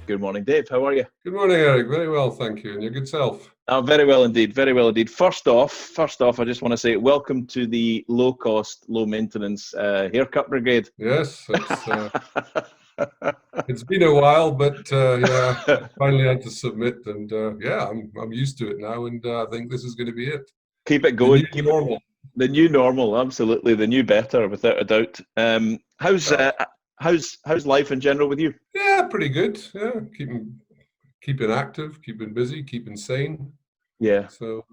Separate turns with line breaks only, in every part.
Good morning, Dave. How are you?
Good morning, Eric. Very well, thank you. And your good self?
Very well indeed. Very well indeed. First off, I just want to say welcome to the low-cost, low-maintenance haircut brigade.
Yes, it's been a while, but yeah, I finally had to submit, and yeah, I'm used to it now, and I think this is going to be it.
Keep it going. Keep normal. The new normal, absolutely. The new better, without a doubt. How's life in general with you?
Yeah, pretty good. Yeah, keeping active, keeping busy, keeping sane.
Yeah.
So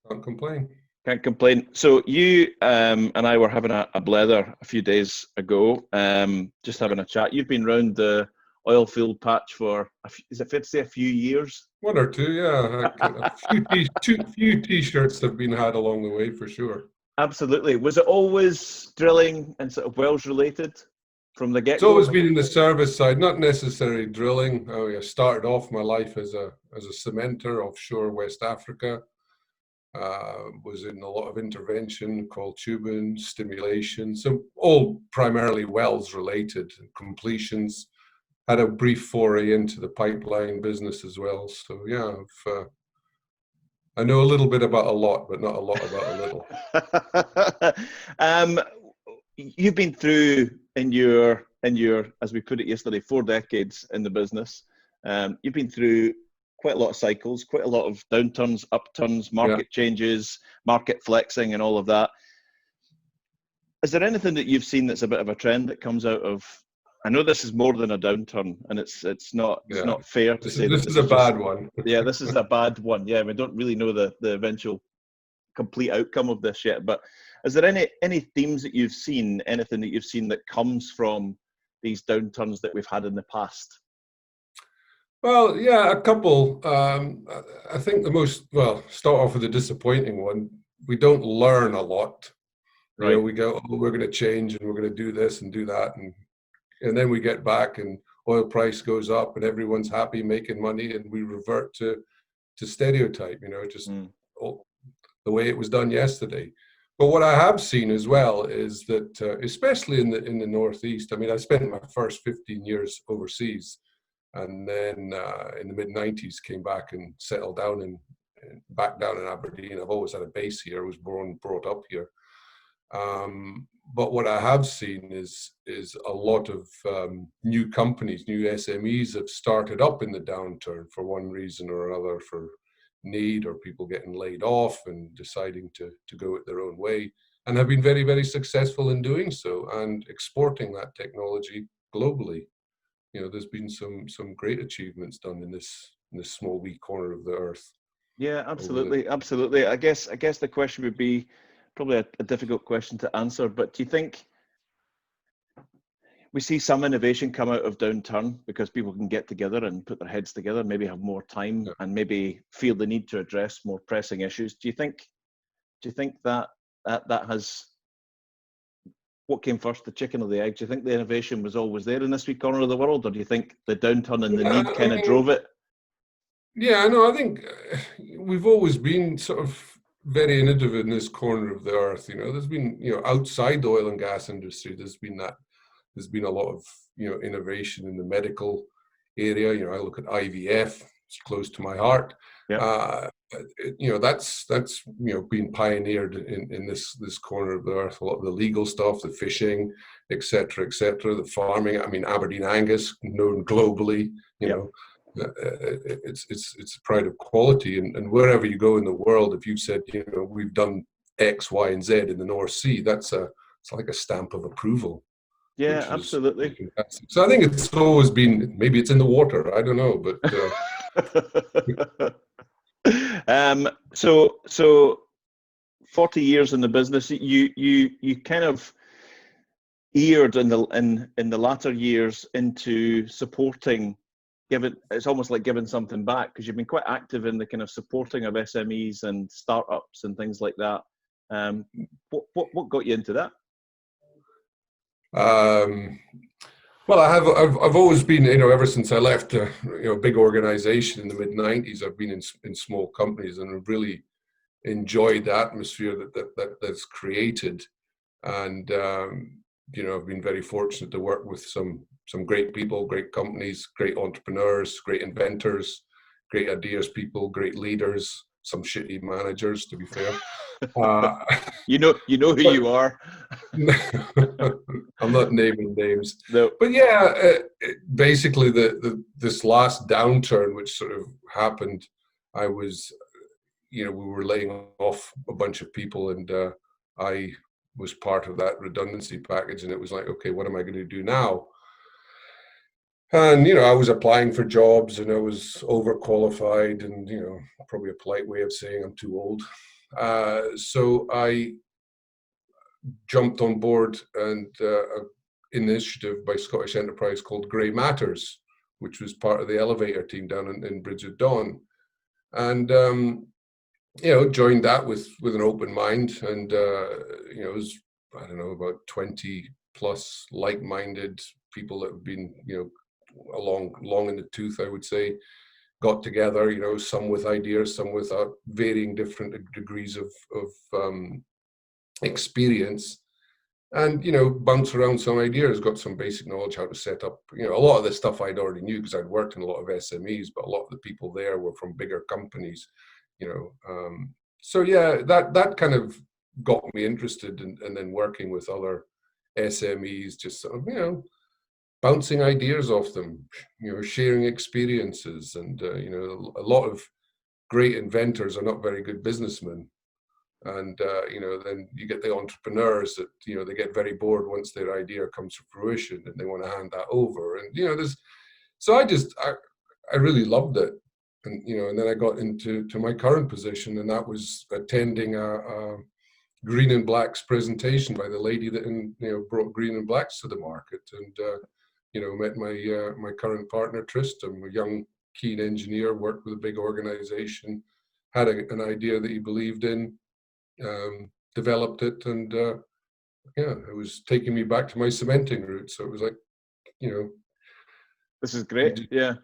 can't complain.
Can't complain. So you and I were having a blether a few days ago, just having a chat. You've been round the oil field patch for, is it fair to say, a few years?
One or two, yeah. A few T-shirts have been had along the way for sure.
Absolutely. Was it always drilling and sort of wells related from the get-go?
It's always been in the service side, not necessarily drilling. I started off my life as a cementer offshore West Africa. Was in a lot of intervention, coiled tubing, stimulation, so all primarily wells related, completions. Had a brief foray into the pipeline business as well. So yeah, I know a little bit about a lot, but not a lot about a little.
You've been through in your, as we put it yesterday, 4 decades in the business. You've been through quite a lot of cycles, quite a lot of downturns, upturns, market changes, market flexing, and all of that. Is there anything that you've seen that's a bit of a trend that comes out of? I know this is more than a downturn, and it's not fair to say
this is a bad one.
Yeah, this is a bad one. Yeah, we don't really know the eventual complete outcome of this yet. But is there any themes that you've seen, anything that you've seen that comes from these downturns that we've had in the past?
Well, yeah, a couple. I think start off with a disappointing one. We don't learn a lot.
Right.
You know, we go, oh, we're going to change and we're going to do this and do that. And then we get back and oil price goes up and everyone's happy making money and we revert to stereotype, just the way it was done yesterday. But what I have seen as well is that, especially in the Northeast, I mean, I spent my first 15 years overseas. And then in the mid-90s came back and settled down back down in Aberdeen. I've always had a base here. I was brought up here. But what I have seen is a lot of new companies, new SMEs have started up in the downturn for one reason or another, for need or people getting laid off and deciding to go it their own way, and have been very, very successful in doing so and exporting that technology globally. There's been some great achievements done in this small wee corner of the earth.
Yeah, absolutely. I guess the question would be probably a difficult question to answer, but do you think we see some innovation come out of downturn because people can get together and put their heads together, maybe have more time and maybe feel the need to address more pressing issues? Do you think that has, what came first, the chicken or the egg? Do you think the innovation was always there in this wee corner of the world, or do you think the downturn and the need kind of drove it?
Yeah, no, I think we've always been sort of very innovative in this corner of the earth. There's been, outside the oil and gas industry, there's been a lot of, innovation in the medical area. I look at IVF, it's close to my heart.
Yeah.
That's been pioneered in this corner of the earth. A lot of the legal stuff, the fishing, et cetera, the farming. I mean, Aberdeen Angus, known globally. It's a pride of quality, and wherever you go in the world, if you said, we've done X, Y, and Z in the North Sea, it's like a stamp of approval.
Yeah, absolutely.
So I think it's always been, maybe it's in the water, I don't know,
but so 40 years in the business, you kind of eared in the latter years into supporting. It's almost like giving something back, because you've been quite active in the kind of supporting of SMEs and startups and things like that. What got you into that?
Well, I've always been, ever since I left a big organization in the mid-90s, I've been in small companies, and I've really enjoyed the atmosphere that's created. And I've been very fortunate to work with some great people, great companies, great entrepreneurs, great inventors, great ideas people, great leaders, some shitty managers, to be fair.
You know who
But
you are.
I'm not naming names.
No.
But yeah, basically this last downturn, which sort of happened, I was, we were laying off a bunch of people, and I was part of that redundancy package, and it was like, okay, what am I going to do now? And, I was applying for jobs, and I was overqualified, and, probably a polite way of saying I'm too old. So I jumped on board and an initiative by Scottish Enterprise called Grey Matters, which was part of the elevator team down in Bridge of Dawn. And, joined that with an open mind. And, it was, I don't know, about 20 plus like-minded people that have been, long in the tooth, I would say, got together, some with ideas, some with varying different degrees of experience, and bounce around some ideas, got some basic knowledge how to set up. A lot of the stuff I'd already knew because I'd worked in a lot of SMEs, but a lot of the people there were from bigger companies. So yeah, that kind of got me interested, and then working with other SMEs, just sort of bouncing ideas off them, sharing experiences, and a lot of great inventors are not very good businessmen. And then you get the entrepreneurs that they get very bored once their idea comes to fruition, and they want to hand that over. And there's, so I really loved it, and then I got into my current position, and that was attending a Green and Blacks presentation by the lady that brought Green and Blacks to the market, and met my current partner Tristan, a young keen engineer, worked with a big organization, had an idea that he believed in. Developed it, and it was taking me back to my cementing roots. So it was like,
this is great. Yeah.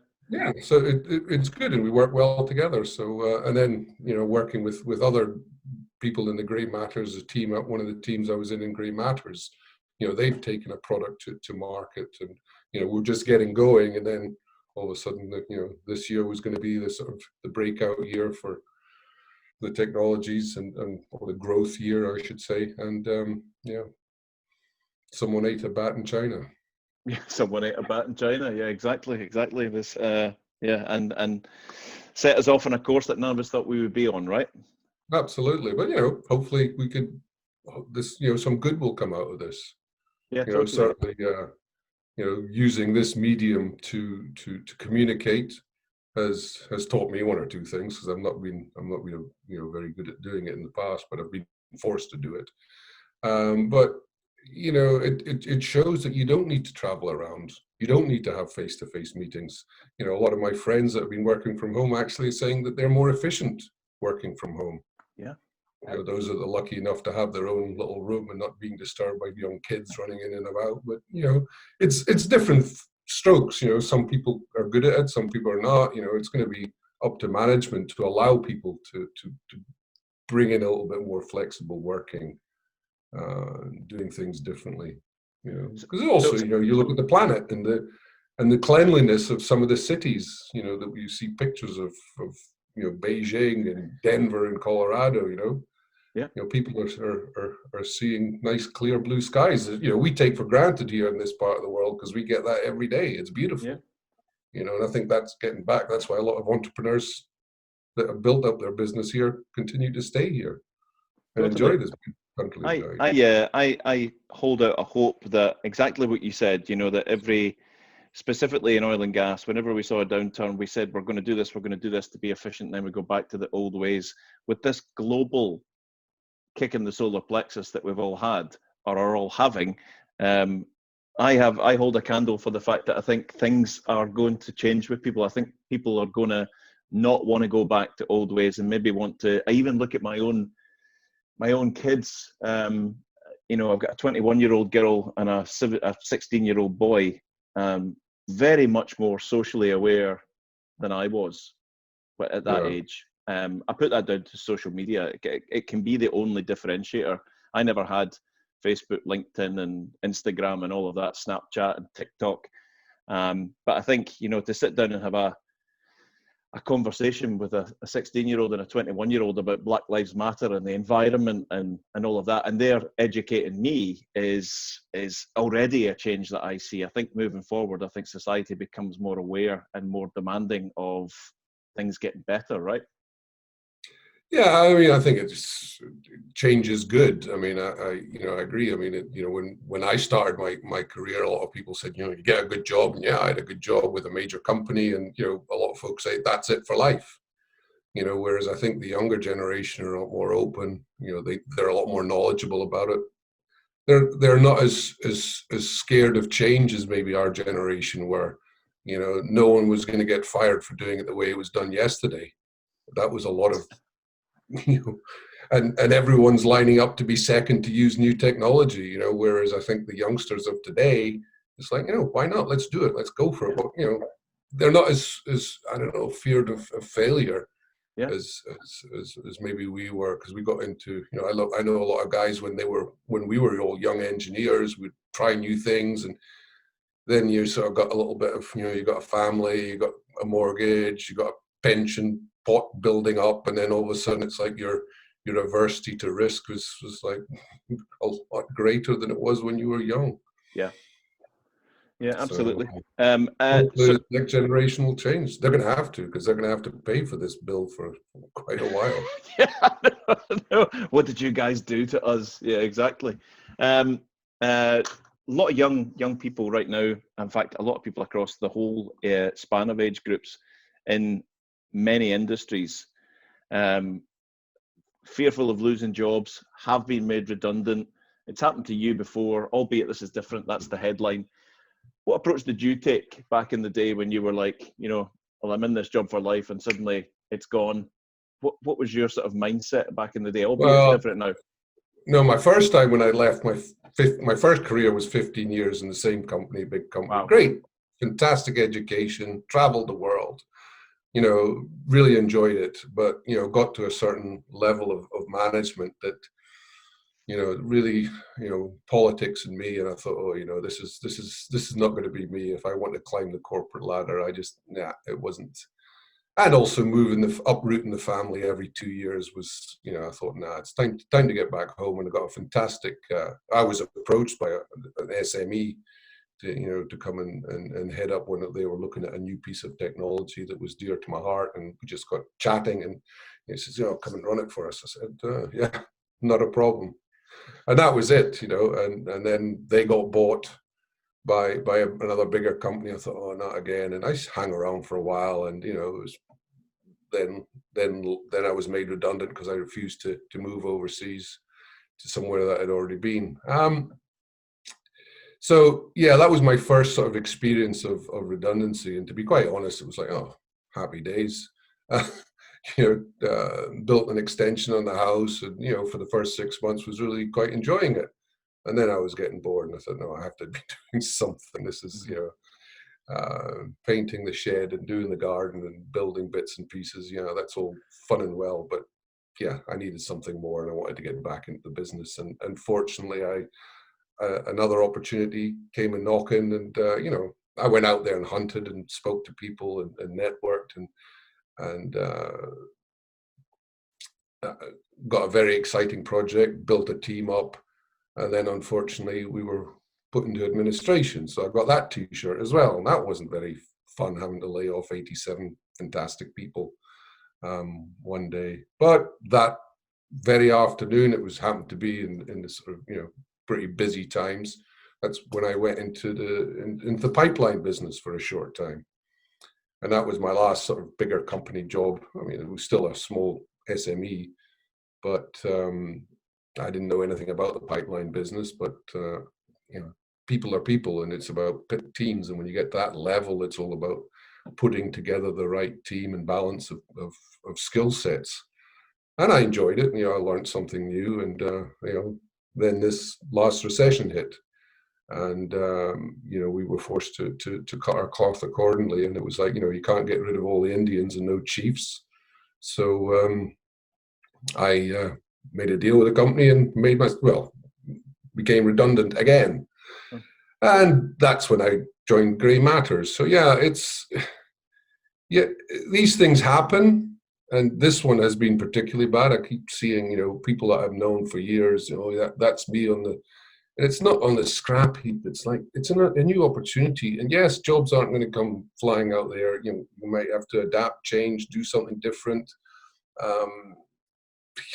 So it's good, and we work well together. So and then working with other people in the Grey Matters, a team, one of the teams I was in Grey Matters, they've taken a product to market, and we're just getting going, and then all of a sudden this year was going to be the sort of the breakout year for the technologies, and or the growth year, I should say. And someone ate a bat in China.
Yeah, someone ate a bat in China. Yeah, exactly. This, and set us off on a course that none of us thought we would be on, right?
Absolutely, but hopefully we could. This, some good will come out of this.
Yeah, totally.
Certainly, using this medium to communicate has taught me one or two things, because I'm not been very good at doing it in the past, but I've been forced to do it. But it shows that you don't need to travel around. You don't need to have face-to-face meetings. A lot of my friends that have been working from home actually are saying that they're more efficient working from home.
Yeah.
Those are the lucky enough to have their own little room and not being disturbed by young kids running in and about. But it's different strokes. Some people are good at it, some people are not. It's going to be up to management to allow people to bring in a little bit more flexible working, doing things differently. Because also you look at the planet and the cleanliness of some of the cities. That you see pictures of Beijing and Denver and Colorado.
Yeah.
People are seeing nice clear blue skies. We take for granted here in this part of the world, because we get that every day. It's beautiful.
Yeah.
And I think that's getting back. That's why a lot of entrepreneurs that have built up their business here continue to stay here and enjoy this country.
I hold out a hope that exactly what you said, that specifically in oil and gas, whenever we saw a downturn, we said, we're going to do this to be efficient. And then we go back to the old ways. With this global kick in the solar plexus that we've all had, or are all having, I hold a candle for the fact that I think things are going to change with people. I think people are going to not want to go back to old ways, and maybe want to. I even look at my own kids. I've got a 21-year-old girl and a 16-year-old boy. Very much more socially aware than I was at that age. I put that down to social media. It can be the only differentiator. I never had Facebook, LinkedIn, and Instagram, and all of that, Snapchat and TikTok. But I think, you know, to sit down and have a conversation with a 16-year-old and a 21-year-old about Black Lives Matter and the environment and all of that, and they're educating me is already a change that I see. I think moving forward, I think society becomes more aware and more demanding of things getting better, right?
Yeah, I mean, I think change is good. I mean, I agree. I mean, you know, when I started my career, a lot of people said, you know, you get a good job, and yeah, I had a good job with a major company, and you know, a lot of folks say that's it for life. You know, whereas I think the younger generation are a lot more open. You know, they're a lot more knowledgeable about it. They're not as scared of change as maybe our generation were. You know, no one was going to get fired for doing it the way it was done yesterday. That was a lot of you know, and everyone's lining up to be second to use new technology, you know, whereas I think the youngsters of today, it's like, you know, why not? Let's do it. Let's go for it. But, you know, they're not as I don't know, feared of failure as maybe we were, because we got into, you know, I know a lot of guys when we were all young engineers, we'd try new things, and then you sort of got a little bit of, you know, you got a family, you got a mortgage, you got a pension pot building up, and then all of a sudden it's like your aversity to risk was like a lot greater than it was when you were young.
Yeah, absolutely.
So, the next generation will change. They're going to have to, because they're going to have to pay for this bill for quite a while.
No. What did you guys do to us? Yeah, exactly. A lot of young people right now, in fact, a lot of people across the whole span of age groups in many industries, fearful of losing jobs, have been made redundant. It's happened to you before, albeit this is different. That's the headline. What approach did you take back in the day when you were like, you know, well, I'm in this job for life and suddenly it's gone? What was your sort of mindset back in the day? Albeit it's different now.
No, my first time when I left, my first career was 15 years in the same company, big company. Wow. Great, fantastic education, traveled the world, you know, really enjoyed it, but, you know, got to a certain level of management that, you know, really, you know, politics and me, and I thought, oh, you know, this is not going to be me. If I want to climb the corporate ladder, it wasn't. And also uprooting the family every 2 years was, you know, I thought, it's time to get back home. And I got a fantastic, I was approached by an SME to come and head up when they were looking at a new piece of technology that was dear to my heart. And we just got chatting, and he says, you know, come and run it for us. I said, yeah, not a problem. And that was it, you know, and then they got bought by another bigger company. I thought, oh, not again. And I hung around for a while, and, you know, it was then I was made redundant because I refused to move overseas to somewhere that I'd already been. So yeah, that was my first sort of experience of redundancy. And to be quite honest, it was like, oh, happy days. You know, built an extension on the house, and, you know, for the first 6 months was really quite enjoying it. And then I was getting bored, and I thought, no, I have to be doing something. This is, you know, painting the shed and doing the garden and building bits and pieces, you know, that's all fun and well, but yeah, I needed something more, and I wanted to get back into the business. And unfortunately, another opportunity came a knocking, and you know, I went out there and hunted and spoke to people and networked and got a very exciting project, built a team up, and then unfortunately we were put into administration. So I got that t-shirt as well, and that wasn't very fun, having to lay off 87 fantastic people one day. But that very afternoon, it was happened to be in the sort of, you know, pretty busy times. That's when I went into the pipeline business for a short time. And that was my last sort of bigger company job. I mean, it was still a small SME, but I didn't know anything about the pipeline business. But you know, people are people, and it's about teams. And when you get that level, it's all about putting together the right team and balance of skill sets. And I enjoyed it. You know, I learned something new, and you know, then this last recession hit. And you know, we were forced to cut our cloth accordingly. And it was like, you know, you can't get rid of all the Indians and no chiefs. So I made a deal with the company and became redundant again. And that's when I joined Grey Matters. So yeah, these things happen. And this one has been particularly bad. I keep seeing, people that I've known for years, that's me on the, and it's not on the scrap heap. It's like, it's a new opportunity. And yes, jobs aren't going to come flying out there. You might have to adapt, change, do something different. I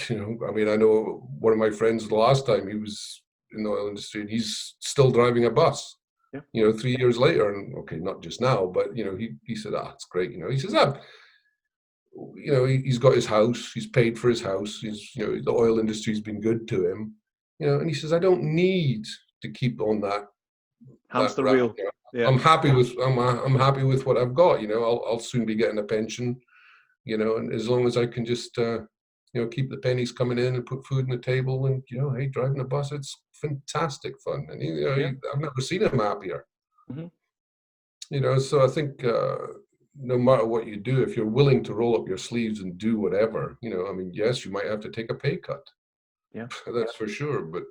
know one of my friends the last time, he was in the oil industry, and he's still driving a bus. Yeah. 3 years later, and okay, not just now, but he said, it's great. He says, he's got his house, he's paid for his house, the oil industry's been good to him, and he says, I don't need to keep on that
hamster wheel. Yeah.
I'm happy with what I've got. I'll soon be getting a pension, and as long as I can just keep the pennies coming in and put food on the table, and hey, driving a bus, it's fantastic fun, and I've never seen him happier. Mm-hmm. So I think no matter what you do, if you're willing to roll up your sleeves and do whatever, yes, you might have to take a pay cut.
Yeah,
that's for sure. But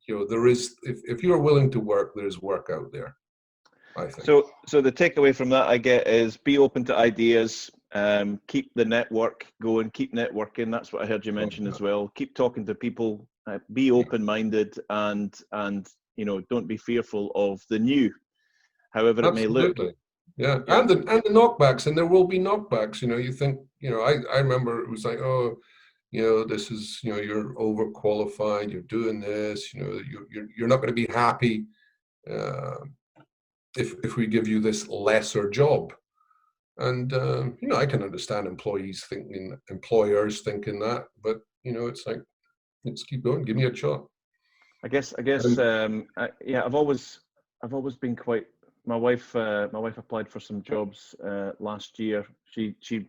there is, if you're willing to work, there's work out there, I think.
So the takeaway from that I get is be open to ideas. Keep the network going, keep networking. That's what I heard you mention as well. Keep talking to people, be open-minded, and don't be fearful of the new, however it may look.
Yeah. And the knockbacks, and there will be knockbacks. You think, I remember it was like, this is, you're overqualified, you're doing this, you're not going to be happy if we give you this lesser job. And, I can understand employers thinking that, but, it's like, let's keep going. Give me a shot.
I guess, I've always been quite, my wife applied for some jobs last year. She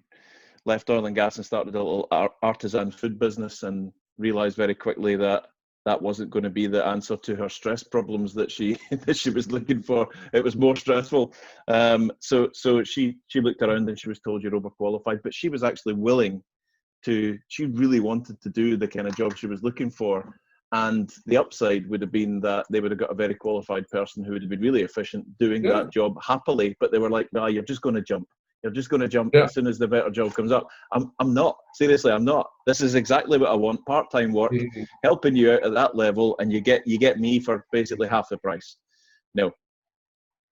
left oil and gas and started a little artisan food business, and realized very quickly that wasn't going to be the answer to her stress problems that she was looking for. It was more stressful. So she looked around and she was told, you're overqualified, but she was actually willing to, she really wanted to do the kind of job she was looking for. And the upside would have been that they would have got a very qualified person who would have been really efficient doing that job happily. But they were like, no, you're just going to jump. You're just going to jump as soon as the better job comes up. I'm not. Seriously, I'm not. This is exactly what I want. Part-time work, helping you out at that level, and you get me for basically half the price. No,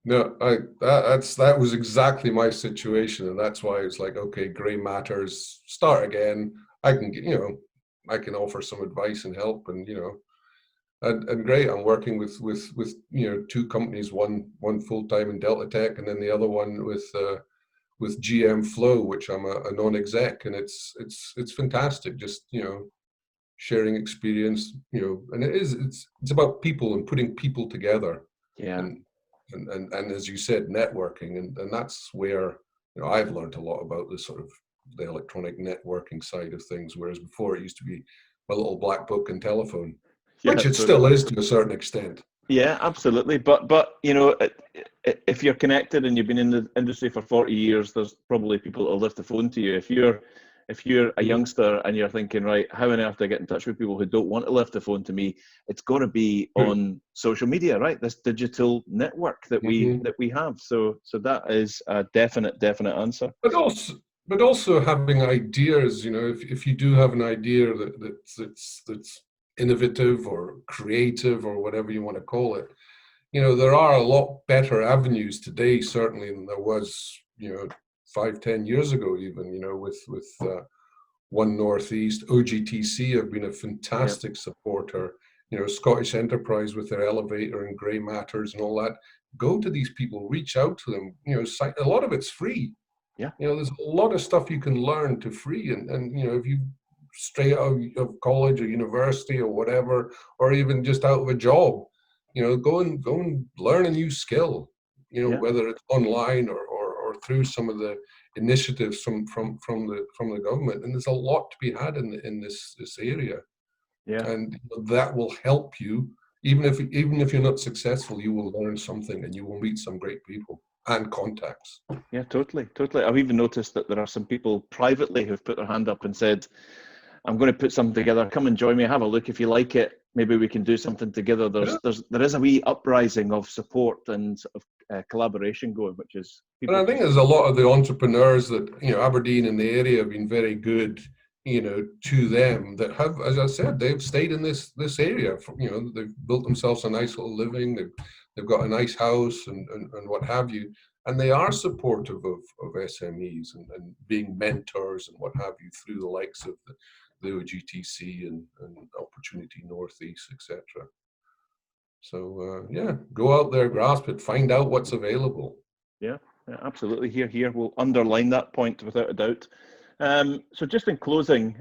that was exactly my situation, and that's why it's like, okay, Grey Matters, start again. I can get, I can offer some advice and help, and and great. I'm working with two companies, one full-time in Deltatek, and then the other one with GM Flow, which I'm a non-exec, and it's fantastic. Just sharing experience, and it's about people and putting people together.
Yeah.
And as you said, networking, and that's where I've learned a lot about this sort of the electronic networking side of things, whereas before it used to be a little black book and telephone, which it still is to a certain extent.
Yeah, absolutely. But if you're connected and you've been in the industry for 40 years, there's probably people that'll lift the phone to you. If you're a youngster and you're thinking, right, how on earth do I get in touch with people who don't want to lift the phone to me? It's got to be on social media, right? This digital network that we have. So that is a definite answer.
But also having ideas, if you do have an idea that's innovative or creative or whatever you want to call it, there are a lot better avenues today, certainly, than there was, 5-10 years ago, even, with One Northeast. OGTC have been a fantastic supporter. Scottish Enterprise with their elevator and Grey Matters and all that. Go to these people, reach out to them. A lot of it's free.
Yeah.
There's a lot of stuff you can learn to free, and if you straight out of college or university or whatever, or even just out of a job, go and learn a new skill. Whether it's online or through some of the initiatives from the government, and there's a lot to be had in this area.
Yeah.
And that will help you, even if you're not successful, you will learn something and you will meet some great people and contacts.
Yeah, totally. I've even noticed that there are some people privately who've put their hand up and said, I'm going to put something together, come and join me, have a look. If you like it, maybe we can do something together. There is a wee uprising of support and sort of collaboration going, which is.
And I think there's a lot of the entrepreneurs that, Aberdeen and the area have been very good, to them, that have, as I said, they've stayed in this area. They've built themselves a nice little living. They've got a nice house and what have you. And they are supportive of SMEs and being mentors and what have you through the likes of the OGTC and Opportunity Northeast, etc. So go out there, grasp it, find out what's available.
Yeah, absolutely. Here. We'll underline that point without a doubt. So just in closing,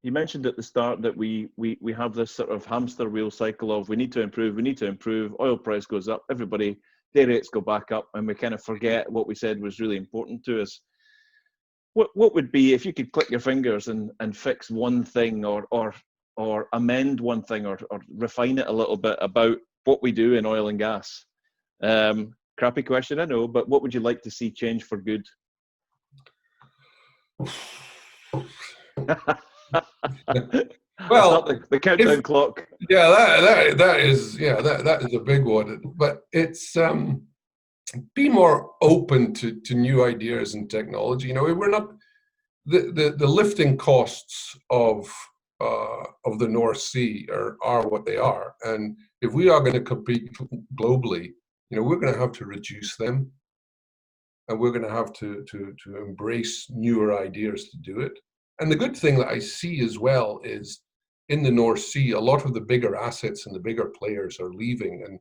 you mentioned at the start that we have this sort of hamster wheel cycle of we need to improve, oil price goes up, everybody, day rates go back up, and we kind of forget what we said was really important to us. What would be, if you could click your fingers and fix one thing or amend one thing or refine it a little bit about what we do in oil and gas? Crappy question, I know, but what would you like to see change for good?
Well,
the countdown clock.
Yeah, that is a big one. But it's be more open to new ideas and technology. We're not the lifting costs of the North Sea are what they are, and if we are going to compete globally, we're going to have to reduce them, and we're going to have to embrace newer ideas to do it. And the good thing that I see as well is in the North Sea, a lot of the bigger assets and the bigger players are leaving, and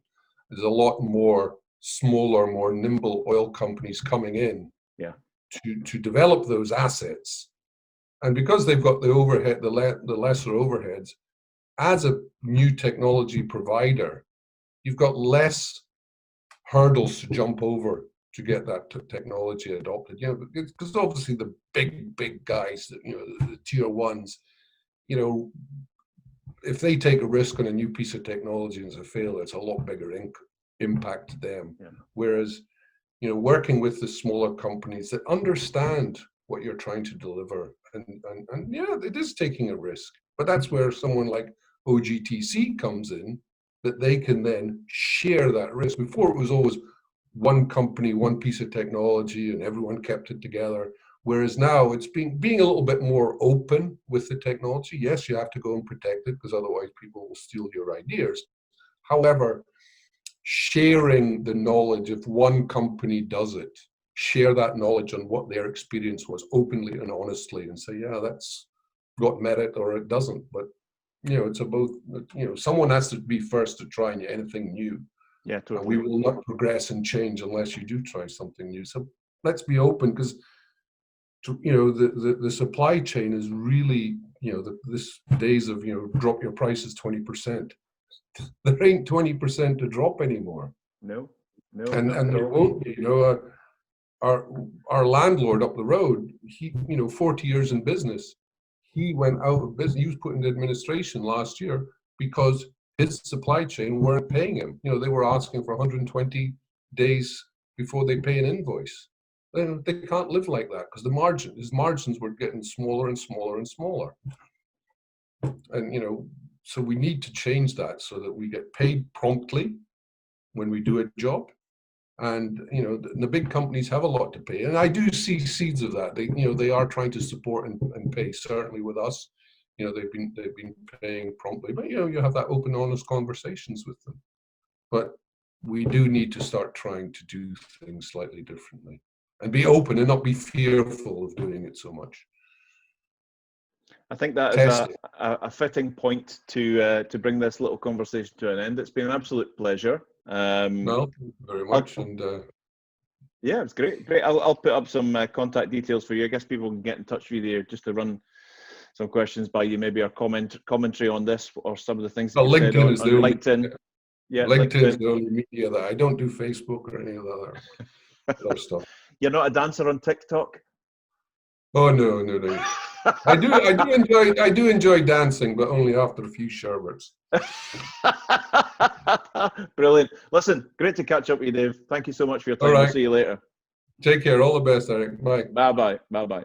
there's a lot more smaller, more nimble oil companies coming in to develop those assets. And because they've got the overhead, the lesser overheads, as a new technology provider, you've got less hurdles to jump over to get that technology adopted. Because obviously the big guys, the tier ones, if they take a risk on a new piece of technology and it's a failure, it's a lot bigger impact to them. Yeah. Whereas, working with the smaller companies that understand what you're trying to deliver, and it is taking a risk, but that's where someone like OGTC comes in, that they can then share that risk. Before it was always one company, one piece of technology, and everyone kept it together. Whereas now it's being a little bit more open with the technology. Yes, you have to go and protect it because otherwise people will steal your ideas. However, sharing the knowledge, if one company does it, share that knowledge on what their experience was openly and honestly, and say, yeah, that's got merit or it doesn't. But it's about, someone has to be first to try anything new.
Yeah, totally.
And we will not progress and change unless you do try something new. So let's be open, because the supply chain is really, this days of, drop your prices 20%. There ain't 20% to drop anymore.
No.
And there won't be. Our landlord up the road, he, 40 years in business, he went out of business. He was put into administration last year because his supply chain weren't paying him. They were asking for 120 days before they pay an invoice. They can't live like that because his margins were getting smaller and smaller and smaller. And, so we need to change that so that we get paid promptly when we do a job. And, the big companies have a lot to pay. And I do see seeds of that. They are trying to support and pay, certainly with us. They've been paying promptly, but, you have that open, honest conversations with them. But we do need to start trying to do things slightly differently and be open and not be fearful of doing it so much.
I think that is a fitting point to bring this little conversation to an end. It's been an absolute pleasure.
Well, thank you very much.
Yeah, it's great. I'll put up some contact details for you. I guess people can get in touch with you just to run some questions by you, maybe our commentary on this or some of the things that you said on LinkedIn.
Yeah, LinkedIn is the only media that I don't do Facebook or any of the other stuff.
You're not a dancer on TikTok?
Oh no. I do enjoy dancing, but only after a few sherbets.
Brilliant. Listen, great to catch up with you, Dave. Thank you so much for your time. All right. We'll see you later.
Take care. All the best, Eric. Bye.
Bye-bye.